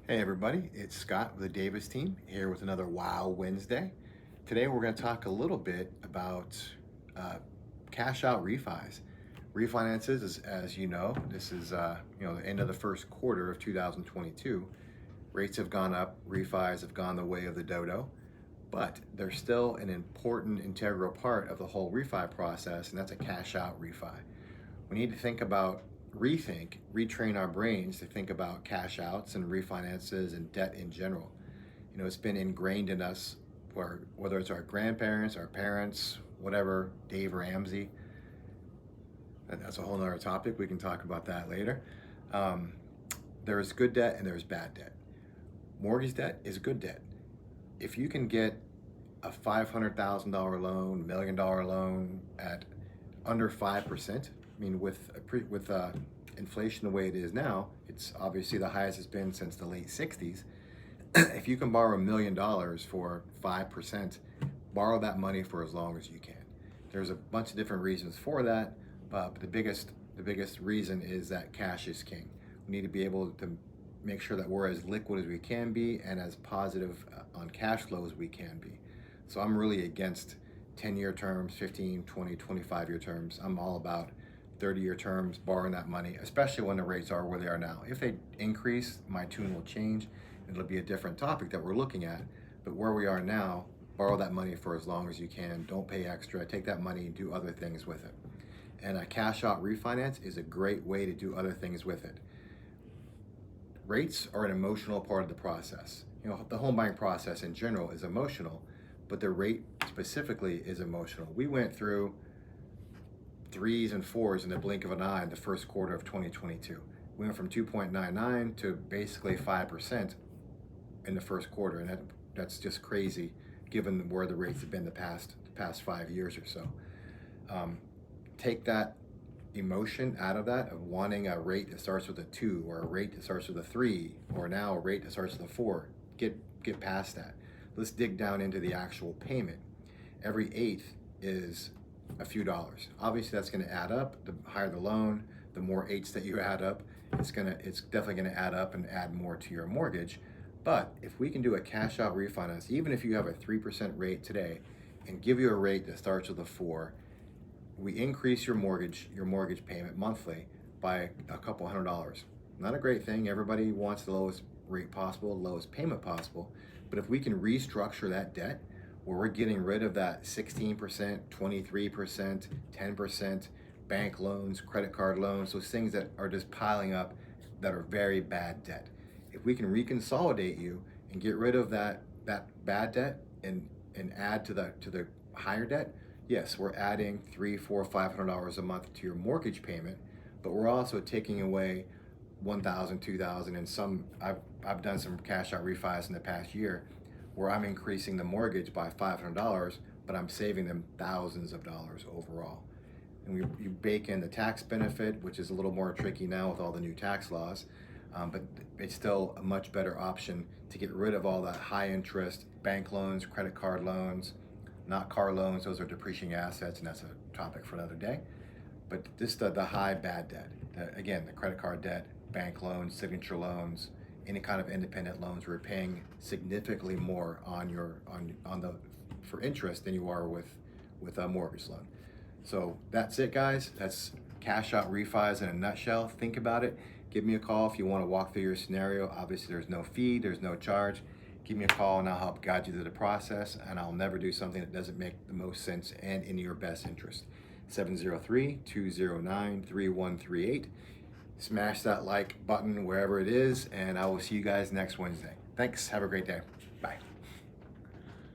Hey everybody, it's Scott with the Davis team here with another Wow Wednesday. Today we're going to talk a little bit about uh, cash out refis. Refinances, as you know, this is the end of the first quarter of 2022. Rates have gone up, refis have gone the way of the dodo, but they're still an important integral part of the whole refi process, and that's a cash out refi. We need to retrain our brains to think about cash outs and refinances and debt in general. It's been ingrained in us, whether it's our grandparents, our parents, whatever, Dave Ramsey. That's a whole nother topic. We can talk about that later. Um, there's good debt and there's bad debt. Mortgage debt is good debt. If you can get a $500,000 loan, $1 million loan at under 5%. I mean, with inflation the way it is now, it's obviously the highest it's been since the late 60s. If you can borrow $1 million for 5%, borrow that money for as long as you can. There's a bunch of different reasons for that, but the biggest reason is that cash is king. We need to be able to make sure that we're as liquid as we can be and as positive on cash flow as we can be. So I'm really against 10-year terms, 15, 20, 25-year terms. I'm all about 30-year terms, borrowing that money, especially when the rates are where they are now. If they increase, my tune will change. It'll be a different topic that we're looking at. But where we are now, borrow that money for as long as you can. Don't pay extra. Take that money and do other things with it. And a cash out refinance is a great way to do other things with it. Rates are an emotional part of the process. The home buying process in general is emotional, but the rate specifically is emotional. We went through 3s and 4s in the blink of an eye in the first quarter of 2022. We went from 2.99 to basically 5% in the first quarter, and that's just crazy given where the rates have been the past 5 years or so. Take that emotion out of that, of wanting a rate that starts with a 2 or a rate that starts with a 3 or now a rate that starts with a 4. Get past that. Let's dig down into the actual payment. Every eighth is a few dollars. Obviously that's going to add up. The higher the loan, the more eighths that you add up, it's definitely going to add up and add more to your mortgage. But if we can do a cash out refinance, even if you have a 3% rate today and give you a rate that starts with a 4, we increase your mortgage payment monthly by a couple $100. Not a great thing. Everybody wants the lowest rate possible, the lowest payment possible. But if we can restructure that debt where we're getting rid of that 16%, 23%, 10% bank loans, credit card loans, those things that are just piling up that are very bad debt. If we can reconsolidate you and get rid of that bad debt and add to the higher debt, yes, we're adding $300, $400, $500 a month to your mortgage payment, but we're also taking away $1,000, $2,000, and some. I've done some cash out refis in the past year where I'm increasing the mortgage by $500, but I'm saving them thousands of dollars overall. And you bake in the tax benefit, which is a little more tricky now with all the new tax laws, but it's still a much better option to get rid of all that high interest bank loans, credit card loans, not car loans. Those are depreciating assets, and that's a topic for another day. But just the high bad debt, again, the credit card debt, bank loans, signature loans, any kind of independent loans, we're paying significantly more for interest than you are with a mortgage loan. So that's it, guys. That's cash out refis in a nutshell. Think about it. Give me a call if you want to walk through your scenario. Obviously, there's no fee, there's no charge. Give me a call and I'll help guide you through the process, and I'll never do something that doesn't make the most sense and in your best interest. 703-209-3138. Smash that like button wherever it is, and I will see you guys next Wednesday. Thanks. Have a great day. Bye.